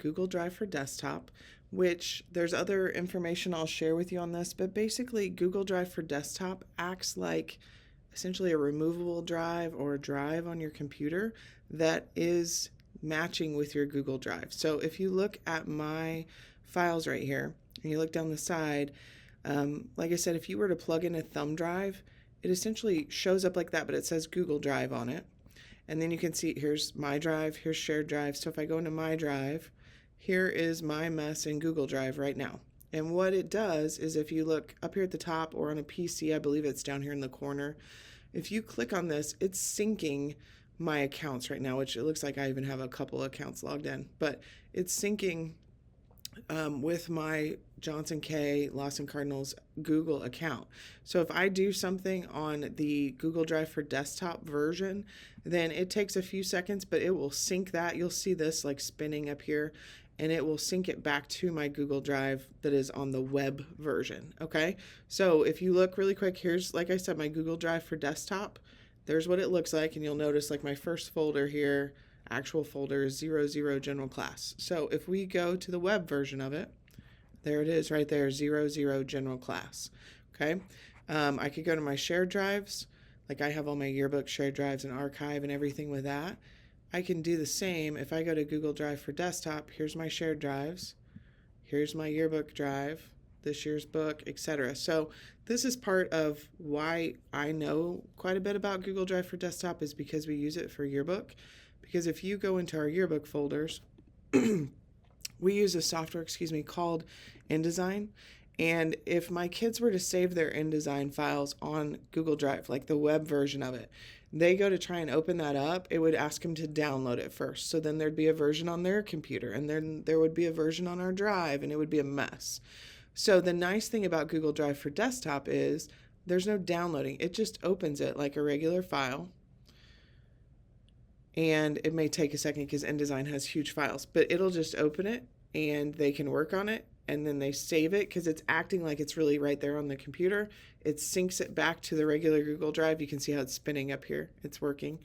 Google Drive for Desktop, which there's other information I'll share with you on this, but basically Google Drive for Desktop acts like essentially a removable drive or a drive on your computer that is matching with your Google Drive. So if you look at my files right here and you look down the side, like I said, if you were to plug in a thumb drive, it essentially shows up like that, but it says Google Drive on it. And then you can see here's my drive, here's shared drive. So if I go into my drive, here is my mess in Google Drive right now. And what it does is if you look up here at the top or on a PC, I believe it's down here in the corner, if you click on this, it's syncing my accounts right now, which it looks like I even have a couple accounts logged in, but it's syncing with my Johnson K. Lawson Cardinals Google account. So if I do something on the Google Drive for Desktop version, then it takes a few seconds, but it will sync that. You'll see this like spinning up here, and it will sync it back to my Google Drive that is on the web version. Okay, so if you look really quick, here's, like I said, my Google Drive for Desktop. There's what it looks like, and you'll notice like my first folder here, actual folder is 00 general class. So if we go to the web version of it, there it is right there, 00 general class. Okay, I could go to my shared drives, like I have all my yearbook shared drives and archive and everything with that. I can do the same if I go to Google Drive for Desktop. Here's my shared drives, here's my yearbook drive, this year's book, etc. So this is part of why I know quite a bit about Google Drive for Desktop, is because we use it for yearbook. Because if you go into our yearbook folders, we use a software, called InDesign. And if my kids were to save their InDesign files on Google Drive, like the web version of it, they go to try and open that up, it would ask them to download it first. So then there'd be a version on their computer, and then there would be a version on our drive, and it would be a mess. So the nice thing about Google Drive for Desktop is there's no downloading. It just opens it like a regular file. And it may take a second because InDesign has huge files, but it'll just open it and they can work on it, and then they save it because it's acting like it's really right there on the computer. It syncs it back to the regular Google Drive. You can see how it's spinning up here. It's working.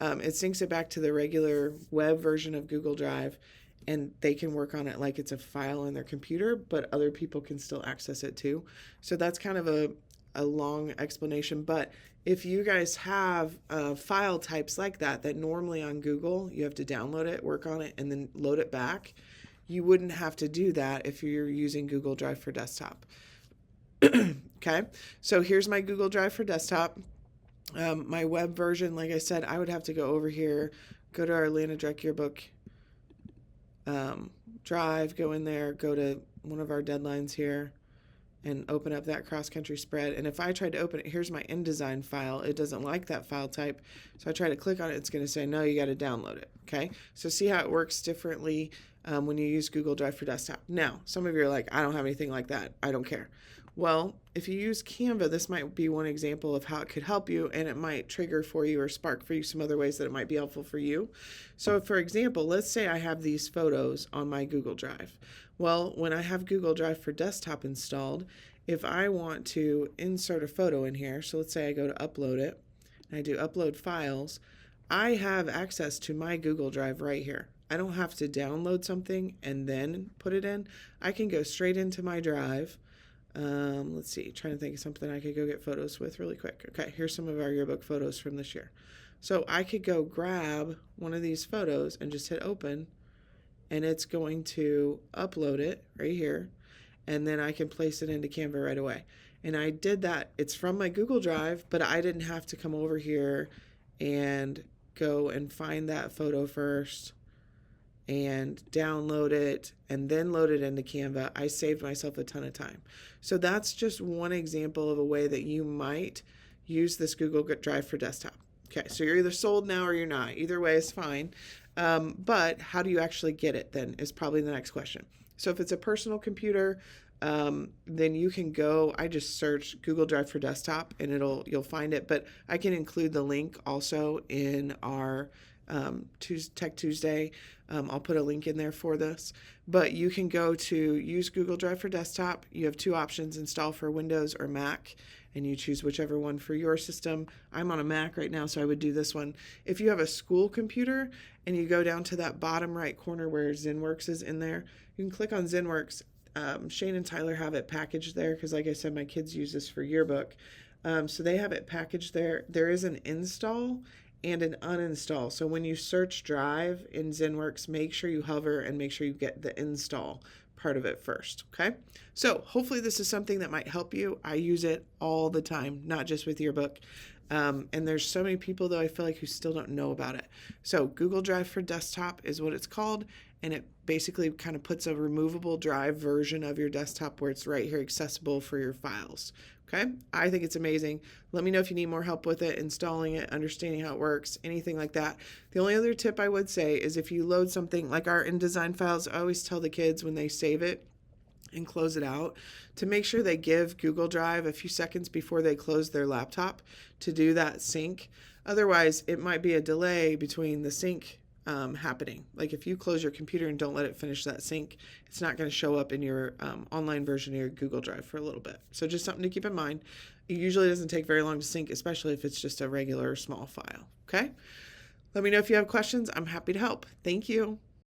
It syncs it back to the regular web version of Google Drive, and they can work on it like it's a file in their computer, but other people can still access it too. So that's kind of a long explanation, but if you guys have file types like that normally on Google you have to download it, work on it, and then load it back, you wouldn't have to do that if you're using Google Drive for Desktop. Okay, so here's my Google Drive for Desktop. My web version, like I said, I would have to go over here, go to our Atlanta Direct Yearbook drive, go in there, go to one of our deadlines here, and open up that cross-country spread. And if I tried to open it, here's my InDesign file. It doesn't like that file type. So I try to click on it, it's going to say, no, you got to download it. Okay, so see how it works differently when you use Google Drive for Desktop. Now, some of you are like, I don't have anything like that. I don't care. Well, if you use Canva, this might be one example of how it could help you, and it might trigger for you or spark for you some other ways that it might be helpful for you. So for example, let's say I have these photos on my Google Drive. Well, when I have Google Drive for Desktop installed, if I want to insert a photo in here, so let's say I go to upload it, and I do upload files, I have access to my Google Drive right here. I don't have to download something and then put it in. I can go straight into my drive. Let's see, trying to think of something I could go get photos with really quick. Okay, here's some of our yearbook photos from this year. So I could go grab one of these photos and just hit open, and it's going to upload it right here, and then I can place it into Canva right away. And I did that. It's from my Google Drive, but I didn't have to come over here and go and find that photo first and download it and then load it into Canva. I saved myself a ton of time. So that's just one example of a way that you might use this Google Drive for Desktop. Okay, so you're either sold now or you're not. Either way is fine. But how do you actually get it then is probably the next question. So if it's a personal computer, then you can go, I just search Google Drive for Desktop and you'll find it, but I can include the link also in our Tech Tuesday. I'll put a link in there for this. But you can go to use Google Drive for desktop. You have two options: install for Windows or Mac, and you choose whichever one for your system. I'm on a Mac right now, so I would do this one. If you have a school computer and you go down to that bottom right corner where ZenWorks is in there, you can click on ZenWorks. Shane and Tyler have it packaged there because, like I said, my kids use this for yearbook. So they have it packaged there. There is an install and an uninstall. So when you search Drive in ZenWorks, make sure you hover and make sure you get the install part of it first, okay? So hopefully this is something that might help you. I use it all the time, not just with yearbook. And there's so many people, though, I feel like, who still don't know about it. So Google Drive for desktop is what it's called, and it basically kind of puts a removable drive version of your desktop where it's right here accessible for your files. Okay, I think it's amazing. Let me know if you need more help with it, installing it, understanding how it works, anything like that. The only other tip I would say is if you load something like our InDesign files, I always tell the kids when they save it and close it out to make sure they give Google Drive a few seconds before they close their laptop to do that sync. Otherwise, it might be a delay between the sync happening. Like if you close your computer and don't let it finish that sync, it's not going to show up in your online version of your Google Drive for a little bit. So just something to keep in mind. It usually doesn't take very long to sync, especially if it's just a regular small file. Okay? Let me know if you have questions. I'm happy to help. Thank you.